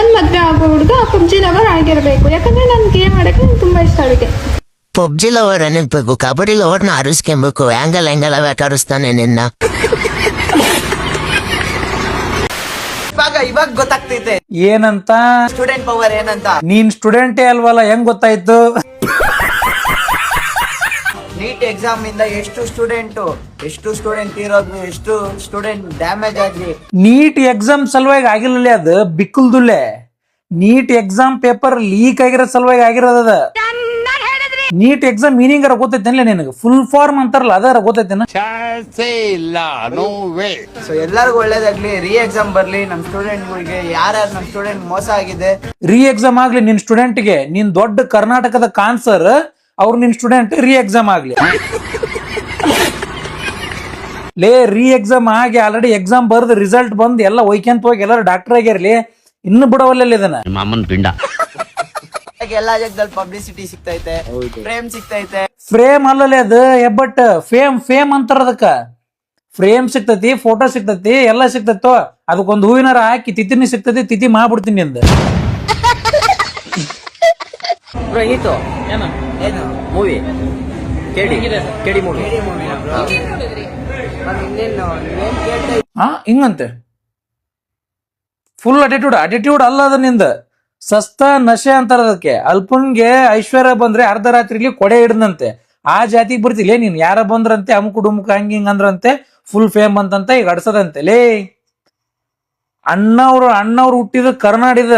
ನನ್ ಮದ್ವೆ ಆಗೋ ಹುಡುಗ ಪಬ್ಜಿ ಲವರ್ ಆಗಿರ್ಬೇಕು. ಯಾಕಂದ್ರೆ ನನ್ ಗೇಮ್ ಆಡಕ್ಕೆ ನಂಗೆ ತುಂಬಾ ಇಷ್ಟ ಅದಕ್ಕೆ. ಪಬ್ಜಿ ಲವರ್ ಅನ್ನಬೇಕು, ಕಬಡ್ಡಿ ಲವರ್ನ ಅರಿಸ್ಕೊಬೇಕು. ಹ್ಯಾಂಗಲ್ ಕರೆಸ್ತಾನೆ ನಿನ್ನ. ಇವಾಗ ಗೊತ್ತಾಗ್ತೈತೆ ಏನಂತ ಸ್ಟೂಡೆಂಟ್ ಪವರ್ ಏನಂತ. ನೀನ್ ಸ್ಟೂಡೆಂಟೇ ಅಲ್ವಲ್ಲ, ಹೆಂಗ್ ಗೊತ್ತಾಯ್ತು? ನೀಟ್ ಎಕ್ಸಾಮ್ ಇಂದ ಎಷ್ಟು ಸ್ಟೂಡೆಂಟ್ ಇರೋದು, ಎಷ್ಟು ಸ್ಟೂಡೆಂಟ್ ಡ್ಯಾಮೇಜ್ ಆಗಿ. ನೀಟ್ ಎಕ್ಸಾಮ್ ಸಲುವಾಗಿ ಆಗಿಲ್ಲ, ಅದು ಬಿಕ್ಕುಲ್ದುಲ್ಲೆ. ನೀಟ್ ಎಕ್ಸಾಮ್ ಪೇಪರ್ ಲೀಕ್ ಆಗಿರೋ ಸಲುವಾಗಿ ಆಗಿರೋದ. ನೀಟ್ ಎಕ್ಸಾಮ್ ಮೀನಿಂಗ್ ಗೊತ್ತೈತೇನಿಲ್ಲ ನಿನಗೆ? ಫುಲ್ ಫಾರ್ಮ್ ಅಂತಾರಲ್ಲ ಅದರ ಗೊತ್ತೈತೇನ? ಸೊ ಎಲ್ಲರಿಗೂ ಒಳ್ಳೇದಾಗ್ಲಿ, ರೀ ಎಕ್ಸಾಮ್ ಬರ್ಲಿ ನಮ್ ಸ್ಟೂಡೆಂಟ್ಗಳಿಗೆ. ಯಾರ್ಯಾರು ನಮ್ ಸ್ಟೂಡೆಂಟ್ ಮೋಸ ಆಗಿದೆ, ರೀ ಎಕ್ಸಾಮ್ ಆಗ್ಲಿ ನಿನ್ ಸ್ಟೂಡೆಂಟ್ಗೆ. ನೀನ್ ದೊಡ್ಡ ಕರ್ನಾಟಕದ ಕಾನ್ಸರ್, ಅವ್ರು ನಿನ್ ಸ್ಟೂಡೆಂಟ್ ರೀ ಎಕ್ಸಾಮ್ ಆಗ್ಲಿ. ಲೇ ರೀ ಎಕ್ಸಾಮ್ ಆಗಿ ಆಲ್ರೆಡಿ ಎಕ್ಸಾಮ್ ಬರ್ದು ರಿಸಲ್ಟ್ ಬಂದು ಎಲ್ಲ ಒಯ್ಕೆಂತ ಹೋಗಿ ಎಲ್ಲರೂ ಡಾಕ್ಟರ್ ಆಗಿರ್ಲಿ, ಇನ್ನು ಬಿಡವಲ್ಲ ಇದನ್ನ. ಮಾಮನ್ ಪಿಂಡ. ಎಲ್ಲಾ ಜಾಗದಲ್ಲಿ ಪಬ್ಲಿಸಿಟಿ ಸಿಗ್ತೈತೆ, ಫ್ರೇಮ್ ಸಿಗ್ತೈತೆ. ಫ್ರೇಮ್ ಅಲ್ಲಲೇ ಅದು, ಬಟ್ ಫೇಮ್ ಅಂತಾರ ಅದಕ್ಕ. ಫ್ರೇಮ್ ಸಿಗ್ತತಿ, ಫೋಟೋ ಸಿಗ್ತತಿ, ಎಲ್ಲ ಸಿಗ್ತೈತೋ. ಅದಕ್ಕೊಂದು ಹೂವಿನಾರ ಹಾಕಿ ತಿಥಿನಿ ಸಿಗ್ತತಿ, ತಿಥಿ ಮಾಡ್ಬಿಡ್ತೀನಿ ಅಂದ. ಏನು ಮೂವಿ ಕೇಳಿ ಮೂವಿ ಹಿಂಗಂತೆ ಫುಲ್ ಅಟಿಟ್ಯೂಡ್ ಅಲ್ಲ ಅದ ನಿಂದ. ಸಸ್ತ ನಶೆ ಅಂತಾರ ಅದಕ್ಕೆ. ಅಲ್ಪನ್ಗೆ ಐಶ್ವರ್ಯ ಬಂದ್ರೆ ಅರ್ಧ ರಾತ್ರಿಲಿ ಕೊಡೆ ಹಿಡ್ದಂತೆ. ಆ ಜಾತಿಗೆ ಬರ್ತಿಲ್ಲ ನೀನ್. ಯಾರ ಬಂದ್ರಂತೆ ಅಮುಕು ಡುಮುಕ ಹಂಗಿಂಗ್ ಅಂದ್ರಂತೆ, ಫುಲ್ ಫೇಮ್ ಅಂತಂತ ಈಗ ಅಡ್ಸದಂತೆ. ಲೇ ಅಣ್ಣವ್ರು ಹುಟ್ಟಿದ ಕರ್ನಾಡಿದ,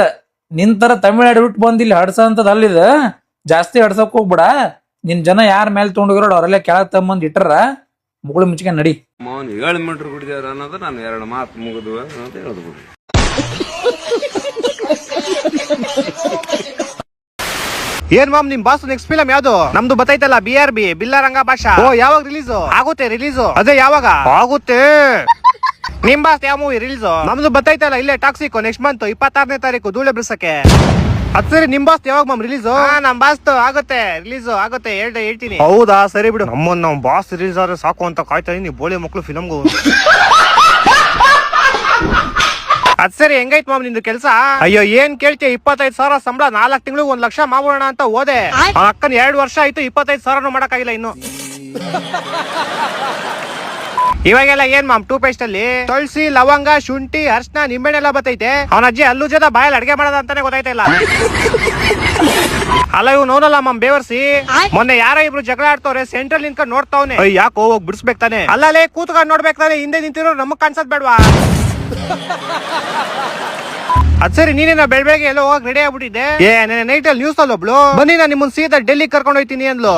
ನಿಂತರ ತಮಿಳ್ನಾಡು ಹುಟ್ಟು ಬಂದಿಲ್ಲ ಹಡ್ಸ ಅಂತದ್ ಅಲ್ಲಿದ. ಜಾಸ್ತಿ ಹಡ್ಸಕ್ ಹೋಗ್ಬಿಡ. ನಿನ್ ಜನ ಯಾರ ಮೇಲೆ ತೊಗೊಂಡೋಗಿರೋಡು ಅವರೆಲ್ಲ ಕೆಳಗ್ ತಮ್ಮಂದ್ ಇಟ್ಟರ ಮುಗುಳು ಮುಚ್ಚಿಗೆ ನಡಿ. 7 ಮೀಟರ್ ಕುಡಿದಾರ ಅನ್ನೋದು ನಾನು 2 ಮಾತು ಮುಗಿದು ಅಂತ ಹೇಳಿದ್ಬಿಡಿ. ಏನ್ ಮಾಮ್ ನಿಮ್ ಬಾಸ್ ನೆಕ್ಸ್ಟ್ ಫಿಲಂ ಯಾವ್ದು? ನಮ್ದು ಬತ್ತೈತಲ್ಲ BRB ಬಿಲ್ಲಾರಂಗ ಭಾಷಾ. ಓ ಯಾವಾಗ ರಿಲೀಸ್ ಆಗುತ್ತೆ? ಅದೇ ಯಾವಾಗ ಆಗುತ್ತೆ? ನಿಮ್ ಬಾಸ್ ಯಾವ ಮೂವಿ ರಿಲೀಸ್? ನಮ್ದು ಬತ್ತೈತಲ್ಲ ಇಲ್ಲೇ ಟಾಕ್ಸಿಕ್ ನೆಕ್ಸ್ಟ್ ಮಂತ್ 26ನೇ ತಾರೀಕು ಧೂಳೆ ಬಿರ್ಸಕ್ಕೆ. ಅದ್ ಸರಿ, ನಿಮ್ ಬಾಸ್ ಯಾವಾಗ ಮಾಮ್ ರಿಲೀಸ್? ನಮ್ ಬಾಸ್ ರಿಲೀಸ್ ಆಗುತ್ತೆ ಹೇಳ್ತೀನಿ. ಹೌದಾ, ಸರಿ ಬಿಡು. ನಮ್ ಬಾಸ್ ರಿಲೀಸ್ ಆದ್ರೆ ಸಾಕು ಅಂತ ಕಾಯ್ತಾ ಇದೀನಿ. ಬೋಳಿ ಮಕ್ಳು ಫಿಲಮ್ಗೂ. ಅದ್ ಸರಿ, ಹೆಂಗೈತ್ ಮಾಮ್ ನಿಂದು ಕೆಲ್ಸ? ಅಯ್ಯೋ ಏನ್ ಕೇಳ್ತೀಯ, 25,000 ಸಂಬಳ, 4 ತಿಂಗಳಿಗೆ 1 ಲಕ್ಷ ಮಾಡೋಣ ಅಂತ ಹೋದೆ. ಅಕ್ಕನ್ 2 ವರ್ಷ ಆಯ್ತು, 25,000 ಮಾಡಕ್ಕಾಗಿಲ್ಲ ಇನ್ನು. ಇವಾಗೆಲ್ಲ ಏನ್ ಮಾಮ್ ಟೂ ಪೇಸ್ಟ್ ಅಲ್ಲಿ ತುಳಸಿ, ಲವಂಗ, ಶುಂಠಿ, ಅರ್ಶನ, ನಿಂಬೆಣ್ಣೆಲ್ಲ ಬತ್ತೈತೆ. ಅವನ ಅಜ್ಜಿ ಅಲ್ಲು ಜೊತೆ ಬಾಯಲ್ಲಿ ಅಡ್ಗೆ ಮಾಡೋದ ಅಂತಾನೆ ಗೊತ್ತಾಯ್ತಿಲ್ಲ. ಅಲ್ಲ ಇವ್ ನೋಡಲ್ಲ ಮಾಮ್ ಬೇವರ್ಸಿ. ಮೊನ್ನೆ ಯಾರ ಇಬ್ರು ಜಗಳ ಆಡ್ತವ್ರೆ, ಸೆಂಟ್ರಲ್ ನಿಂತ್ಕೊಂಡು ನೋಡ್ತಾವ್ನೆ. ಯಾಕೋ ಹೋಗ್ ಬಿಡಿಸ್ಬೇಕು ತಾನೆ. ಅಲ್ಲೇ ಕೂತ್ಕೊಂಡು ನೋಡ್ಬೇಕು ತಾನೆ, ಹಿಂದೆ ನಿಂತಿರೋ ನಮಗ್ ಕಾಣಿಸೋದ್ ಬೇಡವಾ? ಅದ್ ಸರಿ, ನೀನೇನ ಬೆಳಗ್ಗೆ ಎಲ್ಲ ಹೋಗಕ್ ರೆಡಿ ಆಗ್ಬಿಟ್ಟಿದ್ದೆ. ನೈಟ್ ಅಲ್ಲಿ ನ್ಯೂಸ್ ಅಲ್ಲಿ ಒಬ್ಳು ಬನ್ನಿ ನಾನು ನಿಮ್ಮನ್ ಸೀದಾ ಡೆಲ್ಲಿ ಕರ್ಕೊಂಡು ಹೋಯ್ತೀನಿ ಅಂದ್ಲು.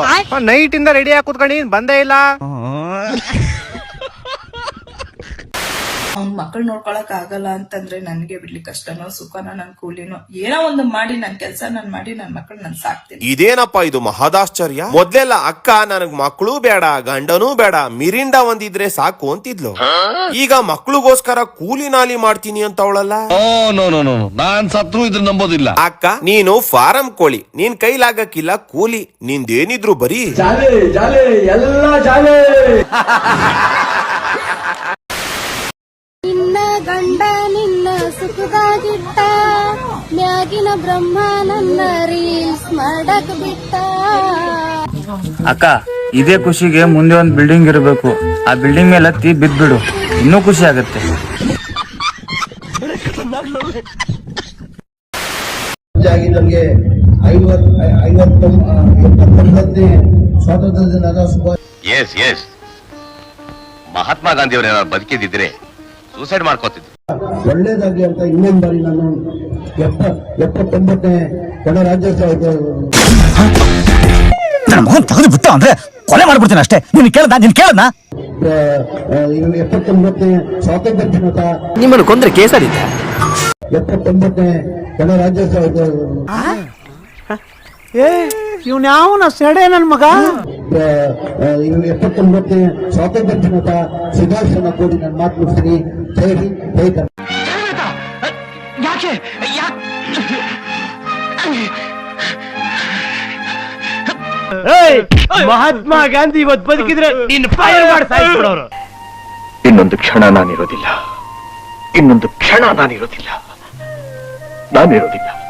ನೈಟ್ ಇಂದ ರೆಡಿ ಆಗಿ ಕೂತ್ಕೊಂಡು ಬಂದೇ ಇಲ್ಲ. ಅವ್ನ್ ಮಕ್ಕಳು ನೋಡ್ಕೊಳಕ್ ಆಗಲ್ಲ ಅಂತಂದ್ರೆ ನನ್ಗೆ ಬಿಡ್ಲಿಕ್ಕೆ ಕಷ್ಟನೋ ಸುಖನೋ ನನ್ ಕೂಲಿನೋ ಏನೋ ಒಂದು ಮಾಡಿ ನನ್ ಕೆಲ್ಸ ನಾನ್ ಮಾಡಿ ನನ್ ಮಕ್ಕಳು ನಾನ್ ಸಾಕ್ತೀನಿ. ಇದೇನಪ್ಪ ಇದು ಮಹದಾಶ್ಚರ್ಯ. ಮೊದ್ಲೆಲ್ಲ ಅಕ್ಕ ನನಗ್ ಮಕ್ಕಳು ಬೇಡ, ಗಂಡನೂ ಬೇಡ, ಮಿರಿಂಡ ಒಂದಿದ್ರೆ ಸಾಕು ಅಂತಿದ್ಲು. ಈಗ ಮಕ್ಳಿಗೋಸ್ಕರ ಕೂಲಿ ನಾಲಿ ಮಾಡ್ತೀನಿ ಅಂತ ಅವಳಲ್ಲ. ನಾನ್ ಸತ್ರು ಇದ್ರ ನಂಬೋದಿಲ್ಲ. ಅಕ್ಕ ನೀನು ಫಾರಂ ಕೋಳಿ, ನೀನ್ ಕೈಲಾಗಕ್ಕಿಲ್ಲ ಕೂಲಿ, ನಿಂದೇನಿದ್ರು ಬರೀ ನಿನ್ನ ಗಂಡ ನಿನ್ನ ಸುಖದಾಗಿಟ್ಟ, ಮ್ಯಾಗಿನ ಬ್ರಹ್ಮ ನನ್ನ ರೀಲ್ಸ್ ಮಾಡಕ್ ಬಿಟ್ಟ. ಅಕ್ಕ, ಇದೇ ಖುಷಿಗೆ ಮುಂದೆ ಒಂದ್ ಬಿಲ್ಡಿಂಗ್ ಇರಬೇಕು. ಆ ಬಿಲ್ಡಿಂಗ್ ಮೇಲೆ ಹತ್ತಿ ಬಿದ್ಬಿಡು, ಇನ್ನೂ ಖುಷಿ ಆಗತ್ತೆ. ನಮ್ಗೆ 59ನೇ ಸ್ವಾತಂತ್ರ್ಯ ದಿನದ ಶುಭ. ಮಹಾತ್ಮ ಗಾಂಧಿ ಅವರ ಬದುಕಿದ್ರೆ ಸೂಸೈಡ್ ಮಾಡ್ಕೋತಿದ್ರು. ಒಳ್ಳೇದಾಗ್ಲಿ ಅಂತ ಇನ್ನೊಂದ್ ಬಾರಿ ನಾನು 79ನೇ ಗಣರಾಜ್ಯೋತ್ಸವ ತೆಗೆದು ಬಿಟ್ಟು ಅಂದ್ರೆ ಕೊಲೆ ಮಾಡ್ಬಿಡ್ತೀನಿ ಅಷ್ಟೇ. ನೀನ್ ಕೇಳ್ದ 79ನೇ ಸ್ವಾತಂತ್ರ್ಯ ದಿನದ ನಿಮ್ಮನ್ನು ಕೊಂದ್ರೆ ಕೇಸಾಡಿದ್ದೆ. 79ನೇ ಗಣರಾಜ್ಯೋತ್ಸವ. ಇವ್ನ ಯಾವನ ಸೆಡೆ ನನ್ ಮಗ. 79ನೇ ಸ್ವಾತಂತ್ರ್ಯ ದಿನದ ಶುಭಾಶಯನ ಕೂಡಿ ನನ್ನ ಮಾತು ಮುಗಿಸ್ತೀನಿ. ಜೈ ಹಿಂದ್, ಜೈ ಕರ್ನಾಟಕ. ಮಹಾತ್ಮ ಗಾಂಧಿ ಇವತ್ತು ಬದುಕಿದ್ರೆ ನೀನ್ ಫೈರ್ ಮಾಡಿ ಸಾಯಿಸ್ಬಿಡೋರು. ಇನ್ನೊಂದು ಕ್ಷಣ ನಾನಿರೋದಿಲ್ಲ. ನಾನು ಹೇಳೋದಿಲ್ಲ.